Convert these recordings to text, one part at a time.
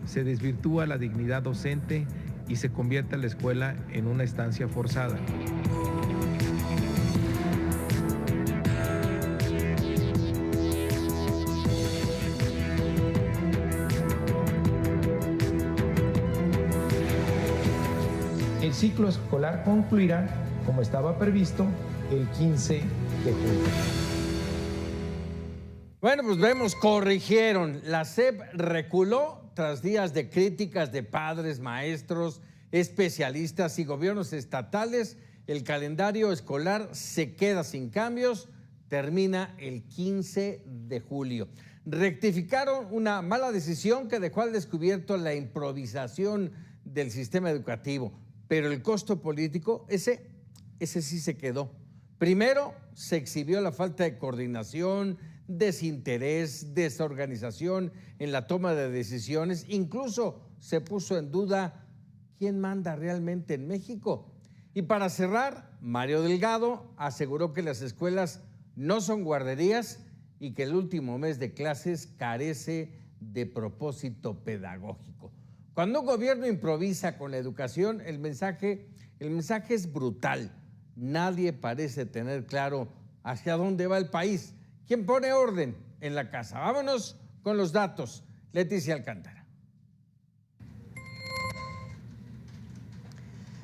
Se desvirtúa la dignidad docente y se convierte a la escuela en una estancia forzada. El ciclo escolar concluirá, como estaba previsto, el 15 de julio. Bueno, pues vemos, corrigieron. La SEP reculó tras días de críticas de padres, maestros, especialistas y gobiernos estatales. El calendario escolar se queda sin cambios, termina el 15 de julio. Rectificaron una mala decisión que dejó al descubierto la improvisación del sistema educativo, pero el costo político, ese sí se quedó. Primero, se exhibió la falta de coordinación, desinterés, desorganización en la toma de decisiones. Incluso se puso en duda quién manda realmente en México. Y para cerrar, Mario Delgado aseguró que las escuelas no son guarderías y que el último mes de clases carece de propósito pedagógico. Cuando un gobierno improvisa con la educación, el mensaje es brutal. Nadie parece tener claro hacia dónde va el país. ¿Quién pone orden en la casa? Vámonos con los datos. Leticia Alcántara.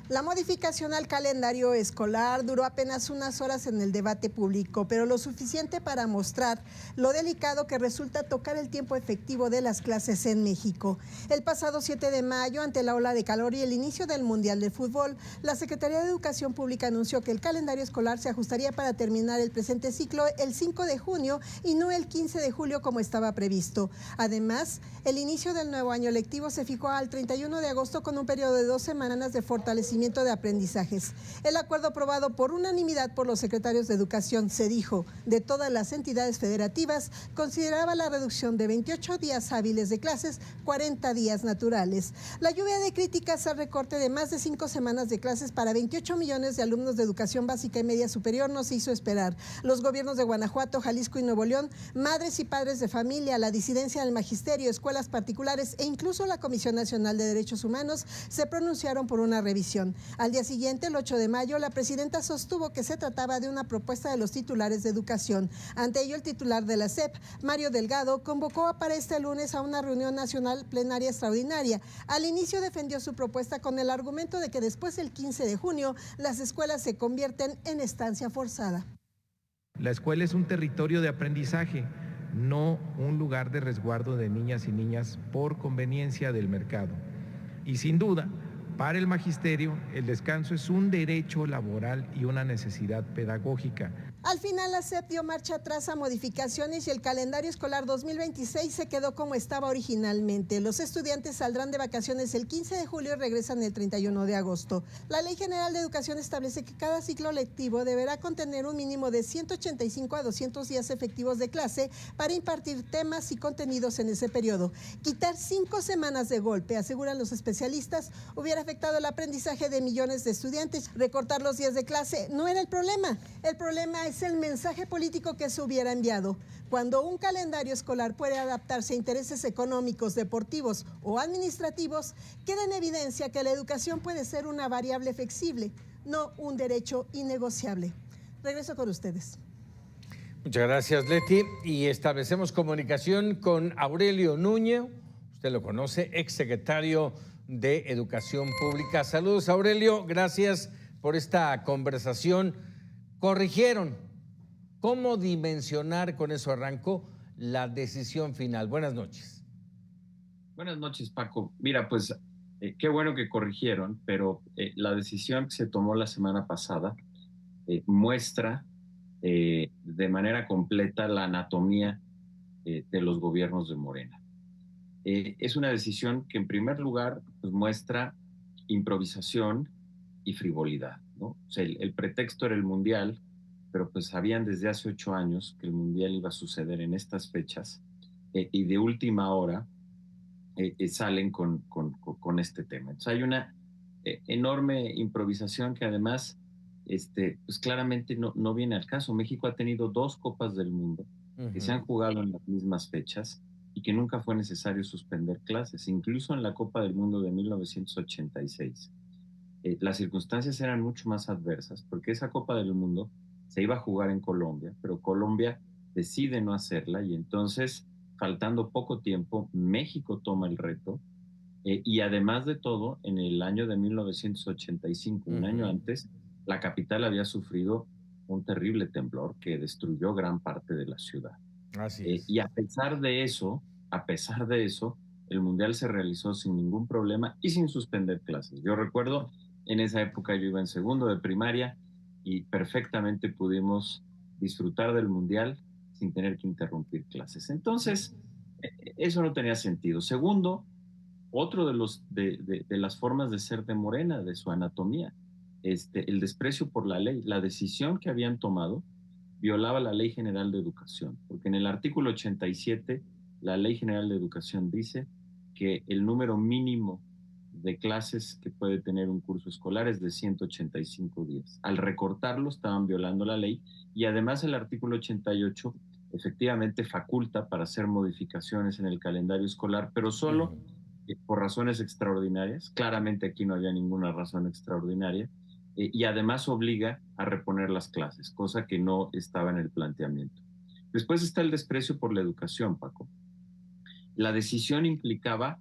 La modificación al calendario escolar duró apenas unas horas en el debate público, pero lo suficiente para mostrar lo delicado que resulta tocar el tiempo efectivo de las clases en México. El pasado 7 de mayo, ante la ola de calor y el inicio del Mundial de Fútbol, la Secretaría de Educación Pública anunció que el calendario escolar se ajustaría para terminar el presente ciclo el 5 de junio y no el 15 de julio como estaba previsto. Además, el inicio del nuevo año lectivo se fijó al 31 de agosto con un periodo de 2 semanas de fortalecimiento de aprendizajes. El acuerdo aprobado por unanimidad por los secretarios de Educación, se dijo, de todas las entidades federativas, consideraba la reducción de 28 días hábiles de clases, 40 días naturales. La lluvia de críticas al recorte de más de 5 semanas de clases para 28 millones de alumnos de educación básica y media superior no se hizo esperar. Los gobiernos de Guanajuato, Jalisco y Nuevo León, madres y padres de familia, la disidencia del magisterio, escuelas particulares e incluso la Comisión Nacional de Derechos Humanos se pronunciaron por una revisión. Al día siguiente, el 8 de mayo, la presidenta sostuvo que se trataba de una propuesta de los titulares de educación. Ante ello, el titular de la SEP, Mario Delgado, convocó para este lunes a una reunión nacional plenaria extraordinaria. Al inicio defendió su propuesta con el argumento de que después del 15 de junio, las escuelas se convierten en estancia forzada. La escuela es un territorio de aprendizaje, no un lugar de resguardo de niñas y niñas por conveniencia del mercado. Y sin duda, para el magisterio, el descanso es un derecho laboral y una necesidad pedagógica. Al final, la SEP dio marcha atrás a modificaciones y el calendario escolar 2026 se quedó como estaba originalmente. Los estudiantes saldrán de vacaciones el 15 de julio y regresan el 31 de agosto. La Ley General de Educación establece que cada ciclo lectivo deberá contener un mínimo de 185 a 200 días efectivos de clase para impartir temas y contenidos en ese periodo. Quitar 5 semanas de golpe, aseguran los especialistas, hubiera afectado el aprendizaje de millones de estudiantes. Recortar los días de clase no era el problema es el mensaje político que se hubiera enviado. Cuando un calendario escolar puede adaptarse a intereses económicos, deportivos o administrativos, queda en evidencia que la educación puede ser una variable flexible, no un derecho innegociable. Regreso con ustedes. Muchas gracias, Leti. Y establecemos comunicación con Aurelio Núñez, usted lo conoce, exsecretario de Educación Pública. Saludos, Aurelio, gracias por esta conversación. Corrigieron. ¿Cómo dimensionar, con eso arrancó, la decisión final? Buenas noches. Buenas noches, Paco. Mira, pues qué bueno que corrigieron, pero la decisión que se tomó la semana pasada muestra de manera completa la anatomía de los gobiernos de Morena. Es una decisión que en primer lugar pues, muestra improvisación y frivolidad, ¿no? O sea, el pretexto era el Mundial, pero pues sabían desde hace 8 años que el Mundial iba a suceder en estas fechas y de última hora salen con este tema. Entonces hay una enorme improvisación que además pues claramente no viene al caso. México ha tenido 2 Copas del Mundo que se han jugado en las mismas fechas y que nunca fue necesario suspender clases, incluso en la Copa del Mundo de 1986. Las circunstancias eran mucho más adversas porque esa Copa del Mundo se iba a jugar en Colombia, pero Colombia decide no hacerla y entonces, faltando poco tiempo, México toma el reto y además de todo, en el año de 1985, un año antes, la capital había sufrido un terrible temblor que destruyó gran parte de la ciudad. Así es. Y a pesar de eso, el Mundial se realizó sin ningún problema y sin suspender clases. Yo recuerdo, en esa época yo iba en segundo de primaria y perfectamente pudimos disfrutar del Mundial sin tener que interrumpir clases. Entonces, eso no tenía sentido. Segundo, otro de las formas de ser de Morena, de su anatomía, el desprecio por la ley, la decisión que habían tomado violaba la Ley General de Educación, porque en el artículo 87 la Ley General de Educación dice que el número mínimo de clases que puede tener un curso escolar es de 185 días. Al recortarlo estaban violando la ley y además el artículo 88 efectivamente faculta para hacer modificaciones en el calendario escolar, pero solo por razones extraordinarias. Claramente aquí no había ninguna razón extraordinaria. Y además obliga a reponer las clases, cosa que no estaba en el planteamiento. Después está el desprecio por la educación, Paco. La decisión implicaba,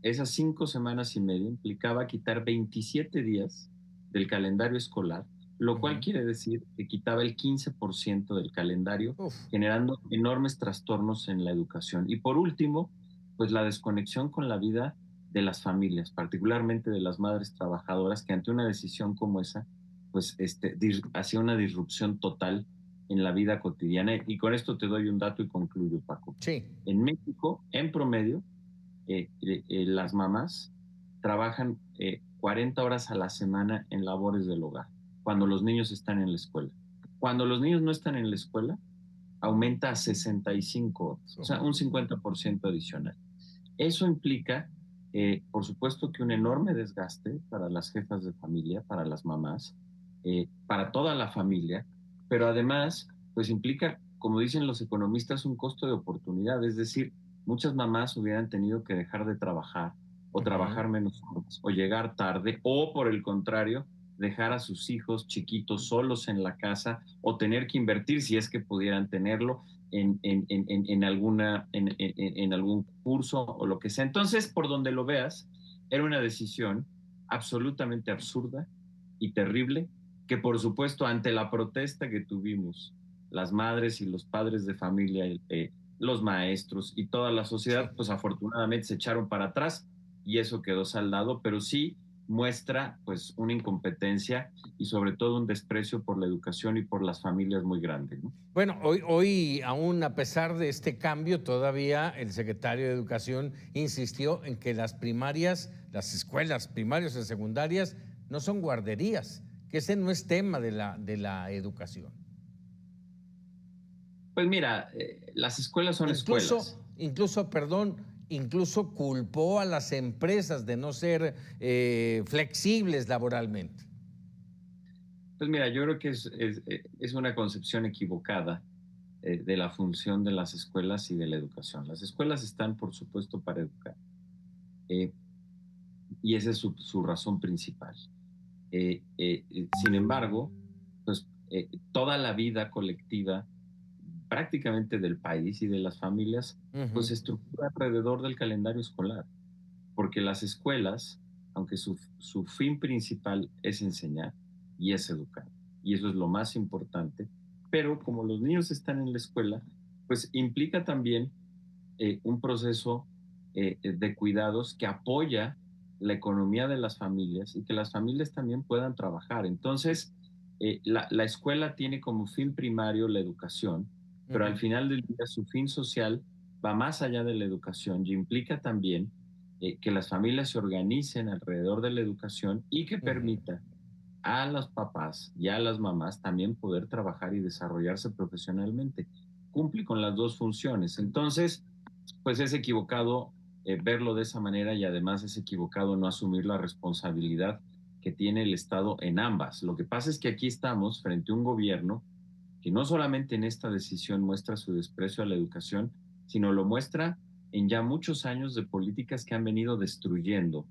esas 5 semanas y media, implicaba quitar 27 días del calendario escolar, lo cual quiere decir que quitaba el 15% del calendario, generando enormes trastornos en la educación. Y por último, pues la desconexión con la vida de las familias, particularmente de las madres trabajadoras, que ante una decisión como esa, pues hacía una disrupción total en la vida cotidiana. Y con esto te doy un dato y concluyo, Paco. Sí. En México, en promedio, las mamás trabajan 40 horas a la semana en labores del hogar, cuando los niños están en la escuela. Cuando los niños no están en la escuela, aumenta a 65 horas, o sea, un 50% adicional. Eso implica, por supuesto, que un enorme desgaste para las jefas de familia, para las mamás, para toda la familia, pero además, pues implica, como dicen los economistas, un costo de oportunidad, es decir, muchas mamás hubieran tenido que dejar de trabajar o trabajar menos horas o llegar tarde o, por el contrario, dejar a sus hijos chiquitos solos en la casa o tener que invertir, si es que pudieran tenerlo, en algún curso o lo que sea. Entonces, por donde lo veas, era una decisión absolutamente absurda y terrible que, por supuesto, ante la protesta que tuvimos las madres y los padres de familia, los maestros y toda la sociedad, pues afortunadamente se echaron para atrás y eso quedó saldado, pero sí muestra pues una incompetencia y sobre todo un desprecio por la educación y por las familias muy grande, ¿no? Bueno, hoy, aún a pesar de este cambio, todavía el secretario de Educación insistió en que las primarias, las escuelas primarias y secundarias no son guarderías, que ese no es tema de la educación. Pues mira, las escuelas son escuelas. Incluso culpó a las empresas de no ser flexibles laboralmente. Pues mira, yo creo que es una concepción equivocada de la función de las escuelas y de la educación. Las escuelas están, por supuesto, para educar. Y esa es su razón principal. Sin embargo, pues toda la vida colectiva prácticamente del país y de las familias, pues se estructura alrededor del calendario escolar, porque las escuelas, aunque su fin principal es enseñar y es educar, y eso es lo más importante, pero como los niños están en la escuela, pues implica también un proceso de cuidados que apoya la economía de las familias y que las familias también puedan trabajar. Entonces, la escuela tiene como fin primario la educación, pero al final del día su fin social va más allá de la educación y implica también que las familias se organicen alrededor de la educación y que permita a los papás y a las mamás también poder trabajar y desarrollarse profesionalmente. Cumple con las dos funciones. Entonces, pues es equivocado verlo de esa manera y además es equivocado no asumir la responsabilidad que tiene el Estado en ambas. Lo que pasa es que aquí estamos frente a un gobierno que no solamente en esta decisión muestra su desprecio a la educación, sino lo muestra en ya muchos años de políticas que han venido destruyendo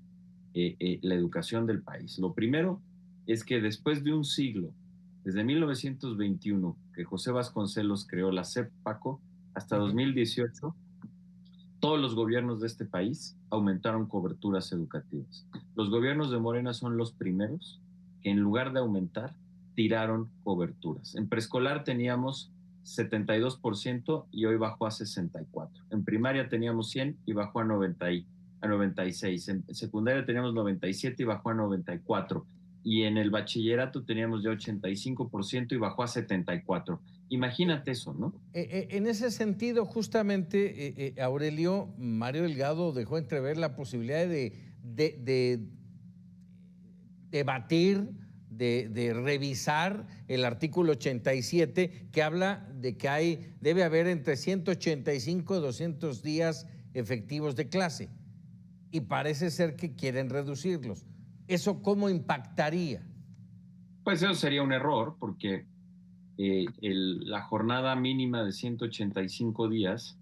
la educación del país. Lo primero es que después de un siglo, desde 1921, que José Vasconcelos creó la SEP, Paco, hasta 2018, todos los gobiernos de este país aumentaron coberturas educativas. Los gobiernos de Morena son los primeros que en lugar de aumentar, tiraron coberturas. En preescolar teníamos 72% y hoy bajó a 64%. En primaria teníamos 100 y bajó a 96%. En secundaria teníamos 97 y bajó a 94%. Y en el bachillerato teníamos ya 85% y bajó a 74%. Imagínate eso, ¿no? En ese sentido, justamente, Aurelio, Mario Delgado dejó entrever la posibilidad de debatir, de revisar el artículo 87, que habla de que debe haber entre 185 y 200 días efectivos de clase. Y parece ser que quieren reducirlos. ¿Eso cómo impactaría? Pues eso sería un error, porque la jornada mínima de 185 días,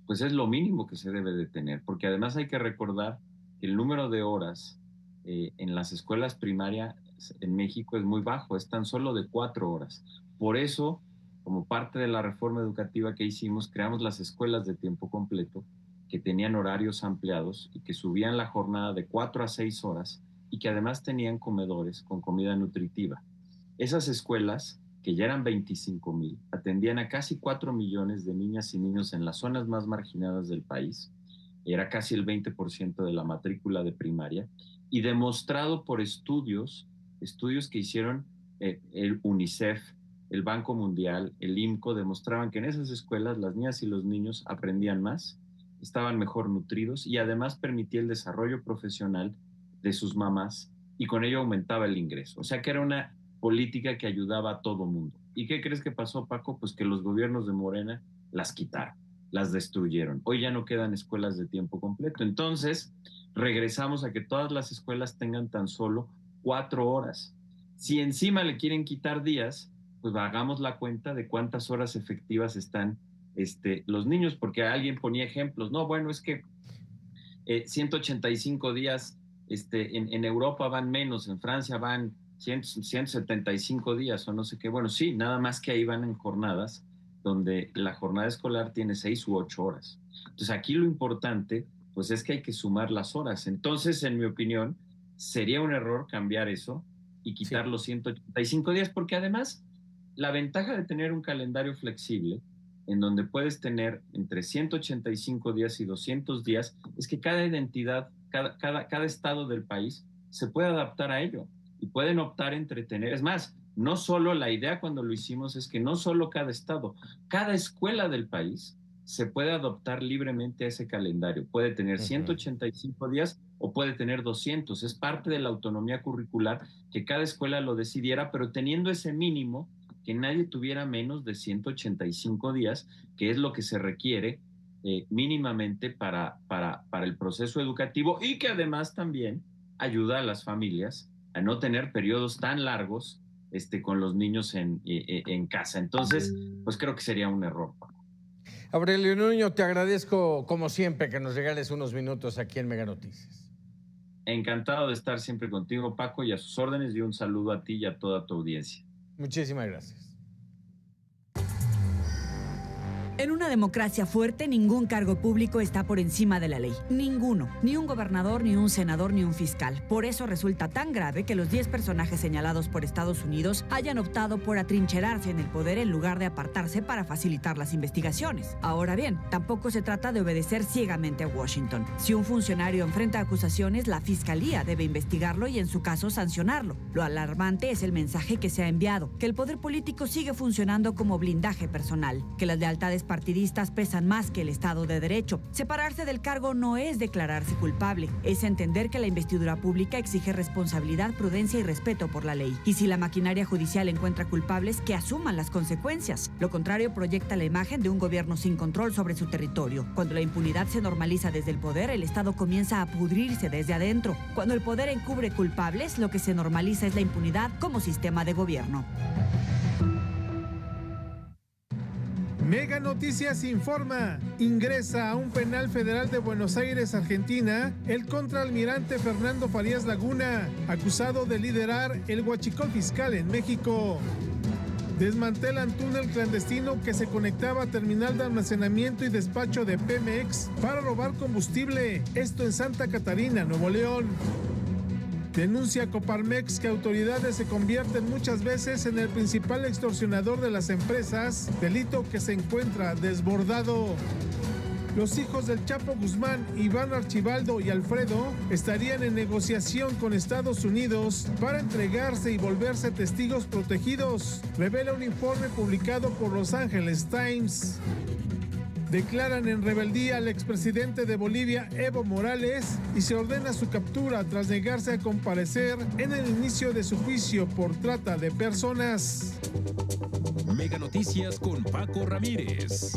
pues es lo mínimo que se debe de tener, porque además hay que recordar que el número de horas en las escuelas primarias en México es muy bajo, es tan solo de 4 horas. Por eso, como parte de la reforma educativa que hicimos, creamos las escuelas de tiempo completo, que tenían horarios ampliados y que subían la jornada de 4 a 6 horas y que además tenían comedores con comida nutritiva. Esas escuelas, que ya eran 25,000, atendían a casi 4 millones de niñas y niños en las zonas más marginadas del país. Era casi el 20% de la matrícula de primaria, y demostrado por estudios que hicieron el UNICEF, el Banco Mundial, el IMCO, demostraban que en esas escuelas las niñas y los niños aprendían más, estaban mejor nutridos y además permitía el desarrollo profesional de sus mamás y con ello aumentaba el ingreso. O sea que era una política que ayudaba a todo mundo. ¿Y qué crees que pasó, Paco? Pues que los gobiernos de Morena las quitaron, las destruyeron. Hoy ya no quedan escuelas de tiempo completo. Entonces, regresamos a que todas las escuelas tengan tan solo 4 horas. Si encima le quieren quitar días, pues hagamos la cuenta de cuántas horas efectivas están los niños, porque alguien ponía ejemplos. No, bueno, es que 185 días en Europa van menos, en Francia van 175 días o no sé qué. Bueno, sí, nada más que ahí van en jornadas donde la jornada escolar tiene 6 u 8 horas. Entonces aquí lo importante pues es que hay que sumar las horas. Entonces, en mi opinión, sería un error cambiar eso y quitar los 185 días, porque además la ventaja de tener un calendario flexible en donde puedes tener entre 185 días y 200 días es que cada identidad, cada estado del país se puede adaptar a ello y pueden optar entre tener. Es más, no solo la idea cuando lo hicimos es que no solo cada estado, cada escuela del país se puede adoptar libremente a ese calendario. Puede tener 185 días o puede tener 200. Es parte de la autonomía curricular que cada escuela lo decidiera, pero teniendo ese mínimo que nadie tuviera menos de 185 días, que es lo que se requiere mínimamente para el proceso educativo y que además también ayuda a las familias a no tener periodos tan largos con los niños en casa. Entonces, pues creo que sería un error. Aurelio Nuño, te agradezco como siempre que nos regales unos minutos aquí en Mega Noticias. Encantado de estar siempre contigo, Paco, y a sus órdenes, y un saludo a ti y a toda tu audiencia. Muchísimas gracias. En una democracia fuerte, ningún cargo público está por encima de la ley. Ninguno. Ni un gobernador, ni un senador, ni un fiscal. Por eso resulta tan grave que los 10 personajes señalados por Estados Unidos hayan optado por atrincherarse en el poder en lugar de apartarse para facilitar las investigaciones. Ahora bien, tampoco se trata de obedecer ciegamente a Washington. Si un funcionario enfrenta acusaciones, la fiscalía debe investigarlo y en su caso sancionarlo. Lo alarmante es el mensaje que se ha enviado, que el poder político sigue funcionando como blindaje personal, que las lealtades partidistas pesan más que el Estado de Derecho. Separarse del cargo no es declararse culpable, es entender que la investidura pública exige responsabilidad, prudencia y respeto por la ley. Y si la maquinaria judicial encuentra culpables, que asuman las consecuencias. Lo contrario proyecta la imagen de un gobierno sin control sobre su territorio. Cuando la impunidad se normaliza desde el poder, el Estado comienza a pudrirse desde adentro. Cuando el poder encubre culpables, lo que se normaliza es la impunidad como sistema de gobierno. Mega Noticias informa. Ingresa a un penal federal de Buenos Aires, Argentina, el contraalmirante Fernando Farías Laguna, acusado de liderar el huachicol fiscal en México. Desmantelan túnel clandestino que se conectaba a terminal de almacenamiento y despacho de Pemex para robar combustible. Esto en Santa Catarina, Nuevo León. Denuncia Coparmex que autoridades se convierten muchas veces en el principal extorsionador de las empresas, delito que se encuentra desbordado. Los hijos del Chapo Guzmán, Iván Archibaldo y Alfredo, estarían en negociación con Estados Unidos para entregarse y volverse testigos protegidos, revela un informe publicado por Los Angeles Times. Declaran en rebeldía al expresidente de Bolivia, Evo Morales, y se ordena su captura tras negarse a comparecer en el inicio de su juicio por trata de personas. Mega Noticias con Paco Ramírez.